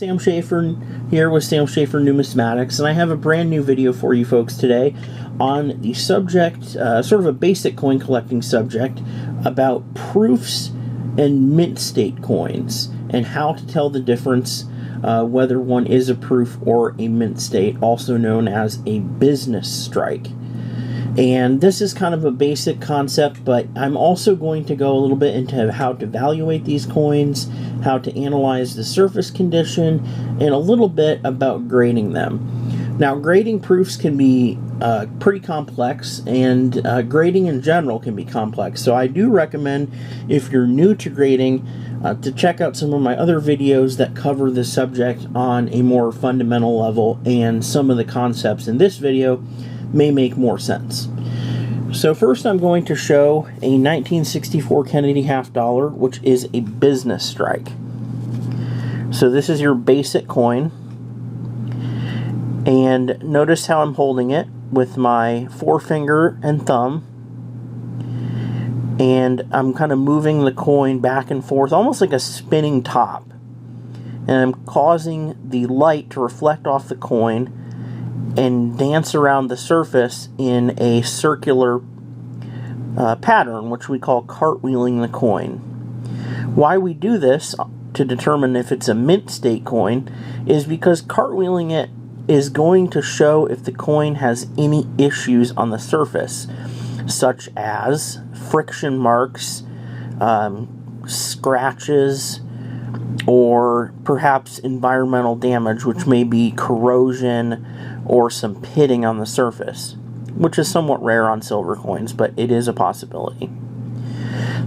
Sam Schaefer here with Sam Schaefer Numismatics, and I have a brand new video for you folks today on the subject, sort of a basic coin collecting subject, about proofs and mint state coins, and how to tell the difference whether one is a proof or a mint state, also known as a business strike. And this is kind of a basic concept, but I'm also going to go a little bit into how to evaluate these coins, how to analyze the surface condition, and a little bit about grading them. Now, grading proofs can be pretty complex, and grading in general can be complex. So I do recommend, if you're new to grading, to check out some of my other videos that cover the subject on a more fundamental level, and some of the concepts in this video may make more sense. So first I'm going to show a 1964 Kennedy half dollar, which is a business strike. So this is your basic coin, and notice how I'm holding it with my forefinger and thumb, and I'm kind of moving the coin back and forth almost like a spinning top, and I'm causing the light to reflect off the coin and dance around the surface in a circular pattern, which we call cartwheeling the coin. Why we do this to determine if it's a mint state coin is because cartwheeling it is going to show if the coin has any issues on the surface, such as friction marks, scratches, or perhaps environmental damage, which may be corrosion or some pitting on the surface, which is somewhat rare on silver coins, but it is a possibility.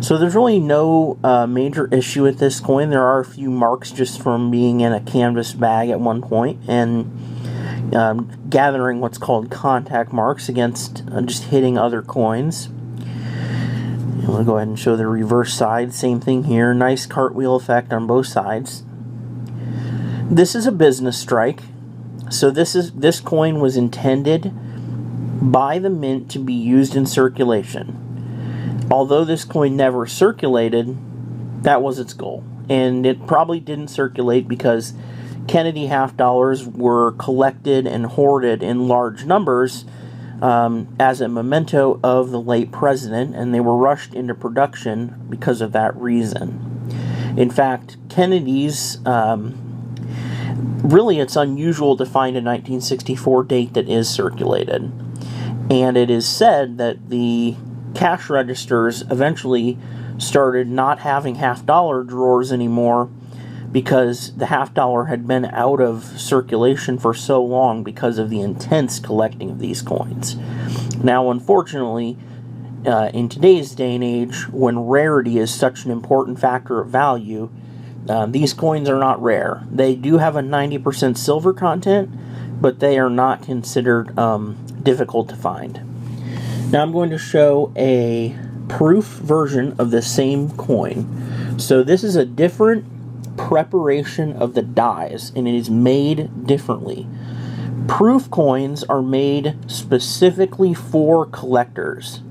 So there's really no major issue with this coin. There are a few marks just from being in a canvas bag at one point and gathering what's called contact marks against just hitting other coins. I'm going to go ahead and show the reverse side. Same thing here. Nice cartwheel effect on both sides. This is a business strike. So this coin was intended by the mint to be used in circulation. Although this coin never circulated, that was its goal. And it probably didn't circulate because Kennedy half dollars were collected and hoarded in large numbers as a memento of the late president, and they were rushed into production because of that reason. In fact, Kennedy's, really it's unusual to find a 1964 date that is circulated. And it is said that the cash registers eventually started not having half-dollar drawers anymore because the half-dollar had been out of circulation for so long because of the intense collecting of these coins. Now, unfortunately, in today's day and age, when rarity is such an important factor of value, these coins are not rare. They do have a 90% silver content, but they are not considered difficult to find. Now I'm going to show a proof version of the same coin. So this is a different preparation of the dies, and it is made differently. Proof coins are made specifically for collectors.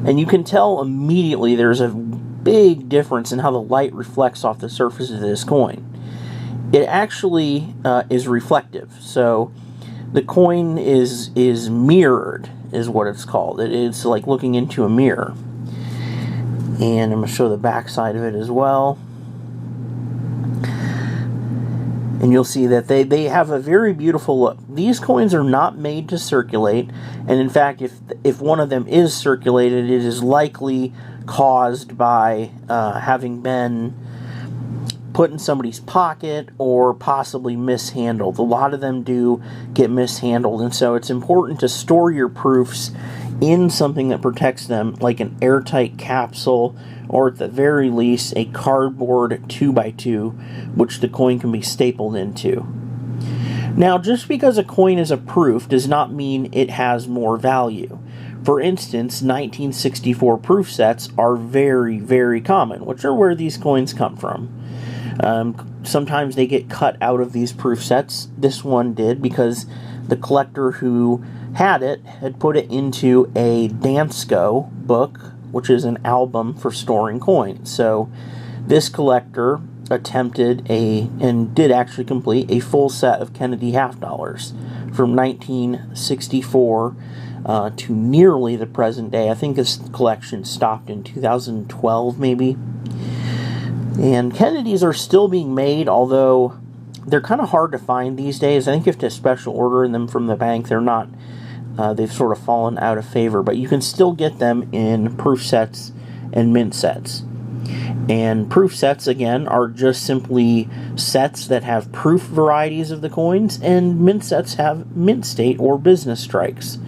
And you can tell immediately there's a big difference in how the light reflects off the surface of this coin. It actually is reflective. So the coin is mirrored, is what it's called. It's like looking into a mirror. And I'm going to show the back side of it as well. And you'll see that they have a very beautiful look. These coins are not made to circulate, and in fact, if one of them is circulated, it is likely caused by having been put in somebody's pocket or possibly mishandled. A lot of them do get mishandled, and so it's important to store your proofs in something that protects them, like an airtight capsule, or at the very least a cardboard 2x2, which the coin can be stapled into. Now, just because a coin is a proof does not mean it has more value. For instance, 1964 proof sets are very, very common, which are where these coins come from. Sometimes they get cut out of these proof sets. This one did because the collector who had it had put it into a Dansko book, which is an album for storing coins. So this collector attempted and did actually complete a full set of Kennedy half dollars from 1964 to nearly the present day. I think this collection stopped in 2012 maybe. And Kennedys are still being made, although they're kind of hard to find these days. I think you have to special order them from the bank. They're not, they've sort of fallen out of favor, but you can still get them in proof sets and mint sets. And proof sets, again, are just simply sets that have proof varieties of the coins, and mint sets have mint state or business strikes.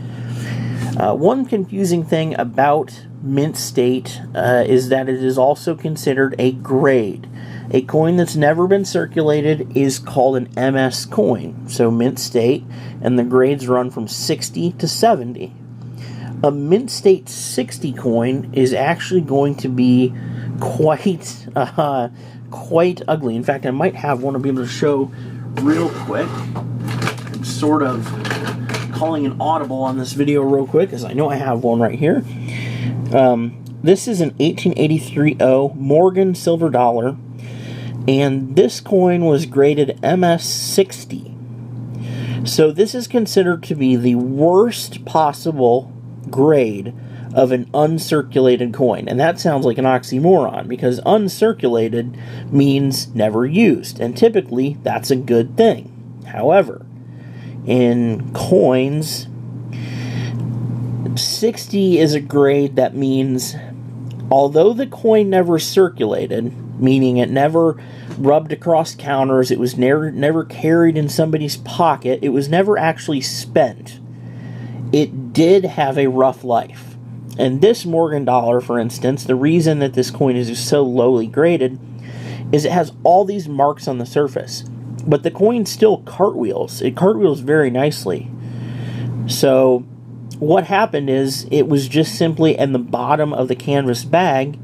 One confusing thing about mint state is that it is also considered a grade. A coin that's never been circulated is called an MS coin, so mint state, and the grades run from 60 to 70. A mint state 60 coin is actually going to be quite ugly. In fact, I might have one I'll be able to show real quick. I'm sort of calling an audible on this video real quick, because I know I have one right here. This is an 1883 Morgan silver dollar, and this coin was graded MS 60. So this is considered to be the worst possible grade of an uncirculated coin. And that sounds like an oxymoron, because uncirculated means never used, and typically that's a good thing. However, in coins, 60 is a grade that means although the coin never circulated, meaning it never rubbed across counters, it was never carried in somebody's pocket, it was never actually spent, it did have a rough life. And this Morgan dollar, for instance, the reason that this coin is so lowly graded is it has all these marks on the surface. But the coin still cartwheels. It cartwheels very nicely. So what happened is it was just simply in the bottom of the canvas bag,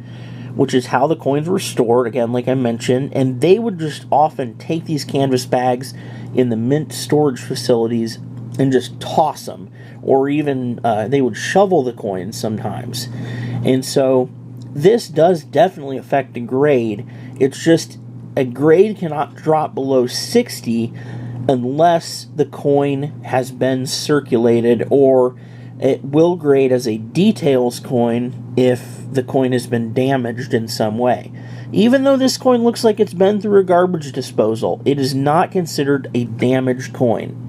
which is how the coins were stored, again, like I mentioned, and they would just often take these canvas bags in the mint storage facilities and just toss them, or even they would shovel the coins sometimes. And so this does definitely affect the grade. It's just a grade cannot drop below 60 unless the coin has been circulated, or it will grade as a details coin if the coin has been damaged in some way. Even though this coin looks like it's been through a garbage disposal, it is not considered a damaged coin.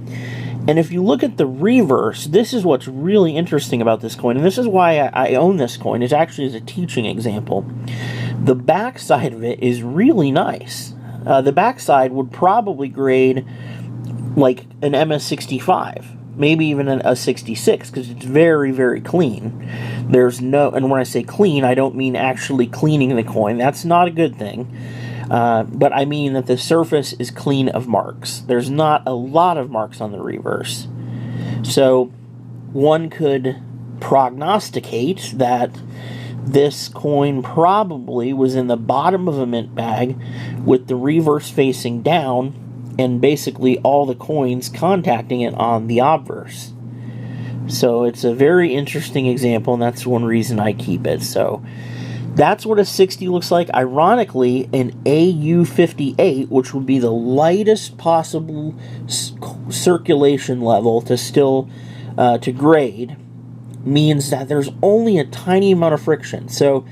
And if you look at the reverse, this is what's really interesting about this coin, and this is why I own this coin. It's actually as a teaching example. The back side of it is really nice. The back side would probably grade like an MS65, maybe even a 66, because it's very, very clean. There's no, and when I say clean, I don't mean actually cleaning the coin. That's not a good thing. But I mean that the surface is clean of marks. There's not a lot of marks on the reverse. So one could prognosticate that this coin probably was in the bottom of a mint bag with the reverse facing down, and basically all the coins contacting it on the obverse. So it's a very interesting example, and that's one reason I keep it. So that's what a 60 looks like. Ironically, an AU58, which would be the lightest possible circulation level to still to grade, means that there's only a tiny amount of friction. So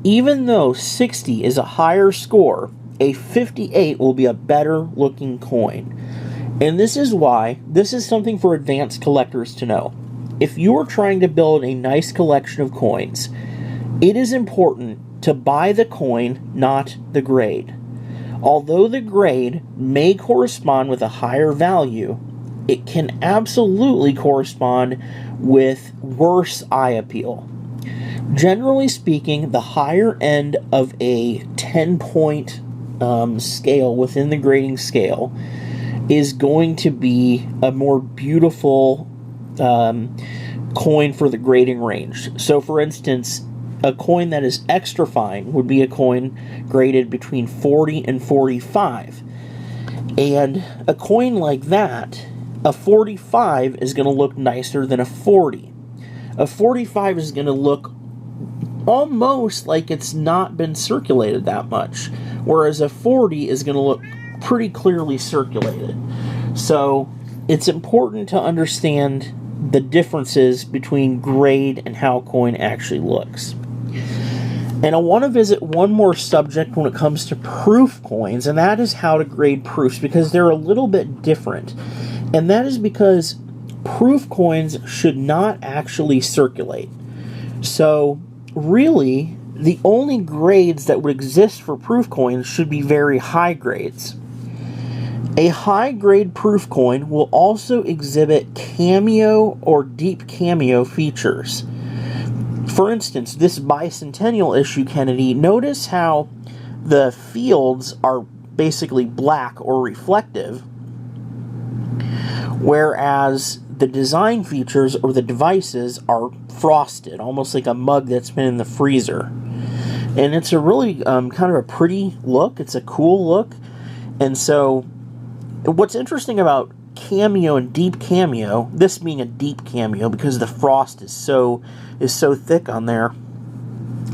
even though 60 is a higher score, a 58 will be a better looking coin. And this is why, this is something for advanced collectors to know. If you're trying to build a nice collection of coins, it is important to buy the coin, not the grade. Although the grade may correspond with a higher value, it can absolutely correspond with worse eye appeal. Generally speaking, the higher end of a 10-point scale within the grading scale is going to be a more beautiful coin for the grading range. So, for instance, a coin that is extra fine would be a coin graded between 40 and 45. And a coin like that, a 45 is going to look nicer than a 40. A 45 is going to look almost like it's not been circulated that much. whereas a 40 is going to look pretty clearly circulated. So it's important to understand the differences between grade and how a coin actually looks. And I want to visit one more subject when it comes to proof coins, and that is how to grade proofs, because they're a little bit different. And that is because proof coins should not actually circulate. So really, the only grades that would exist for proof coins should be very high grades. A high-grade proof coin will also exhibit cameo or deep cameo features. For instance, this bicentennial issue, Kennedy, notice how the fields are basically black or reflective, whereas the design features or the devices are frosted, almost like a mug that's been in the freezer. And it's a really kind of a pretty look. It's a cool look. And so what's interesting about cameo and deep cameo, this being a deep cameo because the frost is so thick on there,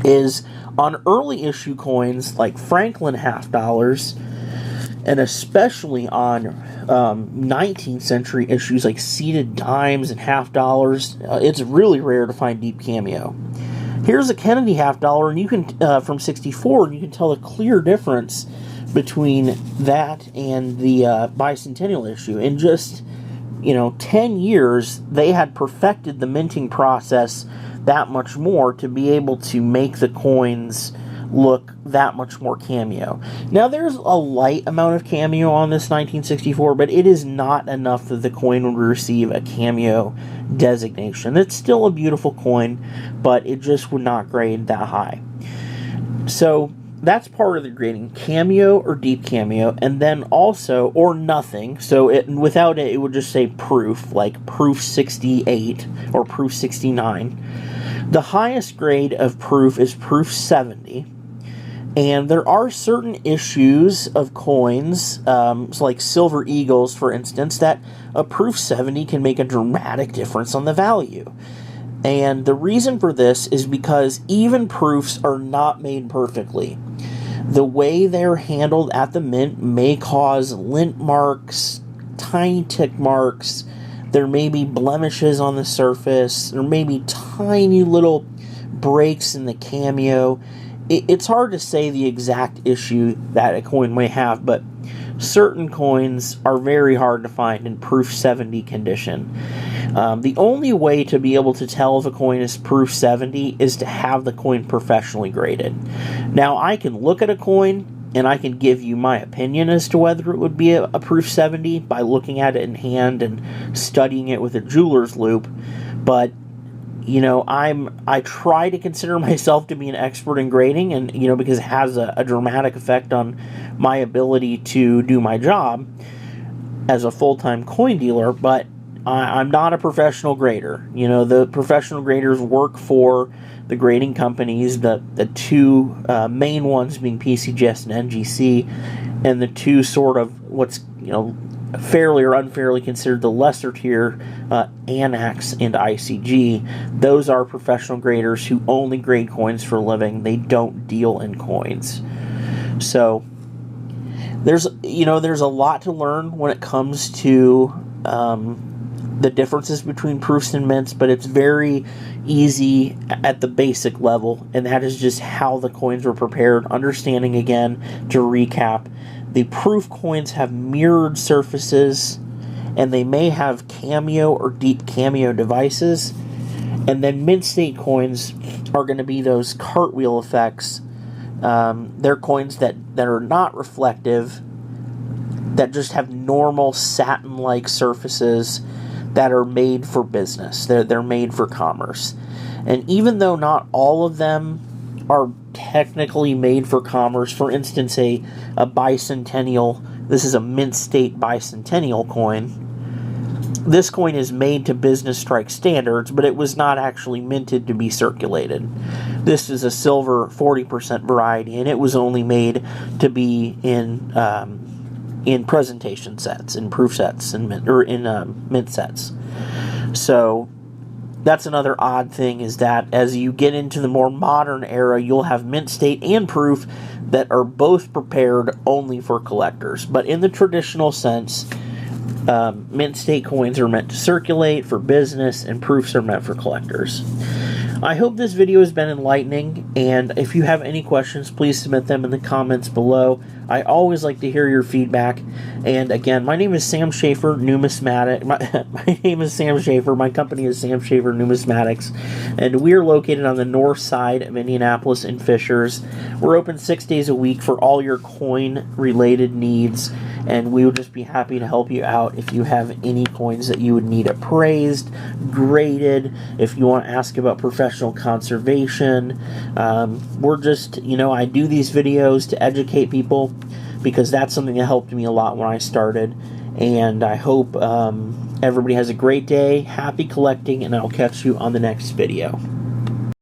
is on early issue coins like Franklin $half, and especially on 19th century issues like seated dimes and $half, it's really rare to find deep cameo. Here's a Kennedy $half, and you can from '64, and you can tell a clear difference between that and the bicentennial issue. In just 10 years, they had perfected the minting process that much more to be able to make the coins look that much more cameo. Now, there's a light amount of cameo on this 1964, but it is not enough that the coin would receive a cameo designation. It's still a beautiful coin, but it just would not grade that high. So that's part of the grading, cameo or deep cameo, and then also, or nothing. So without it, it would just say proof, like proof 68 or proof 69. The highest grade of proof is proof 70. And there are certain issues of coins, like Silver Eagles, for instance, that a proof 70 can make a dramatic difference on the value. And the reason for this is because even proofs are not made perfectly. The way they're handled at the mint may cause lint marks, tiny tick marks. There may be blemishes on the surface. There may be tiny little breaks in the cameo. It's hard to say the exact issue that a coin may have, but certain coins are very hard to find in proof 70 condition. The only way to be able to tell if a coin is proof 70 is to have the coin professionally graded. Now, I can look at a coin and I can give you my opinion as to whether it would be a proof 70 by looking at it in hand and studying it with a jeweler's loupe, but I try to consider myself to be an expert in grading, and because it has a dramatic effect on my ability to do my job as a full-time coin dealer, but I'm not a professional grader. The professional graders work for the grading companies, the two main ones being PCGS and NGC, and the two sort of what's fairly or unfairly considered the lesser tier, Annex and ICG. Those are professional graders who only grade coins for a living. They don't deal in coins. So there's a lot to learn when it comes to the differences between proofs and mints, but it's very easy at the basic level, and that is just how the coins were prepared. Understanding, again, to recap, the proof coins have mirrored surfaces, and they may have cameo or deep cameo devices, and then mint state coins are going to be those cartwheel effects. They're coins that are not reflective, that just have normal satin-like surfaces that are made for business. They're made for commerce. And even though not all of them are technically made for commerce, for instance, a bicentennial, this is a mint state bicentennial coin. This coin is made to business strike standards, but it was not actually minted to be circulated. This is a silver 40% variety, and it was only made to be in presentation sets, in proof sets, in mint sets. So That's another odd thing, is that as you get into the more modern era, you'll have mint state and proof that are both prepared only for collectors. But in the traditional sense, mint state coins are meant to circulate for business, and proofs are meant for collectors. I hope this video has been enlightening, and if you have any questions, please submit them in the comments below. I always like to hear your feedback. And again, my name is Sam Schaefer, Numismatic. My name is Sam Schaefer. My company is Sam Schaefer Numismatics, and we are located on the north side of Indianapolis in Fishers. We're open 6 days a week for all your coin-related needs, and we would just be happy to help you out if you have any coins that you would need appraised, graded, if you want to ask about professional conservation. We're just, I do these videos to educate people, because that's something that helped me a lot when I started. And I hope everybody has a great day, happy collecting, and I'll catch you on the next video.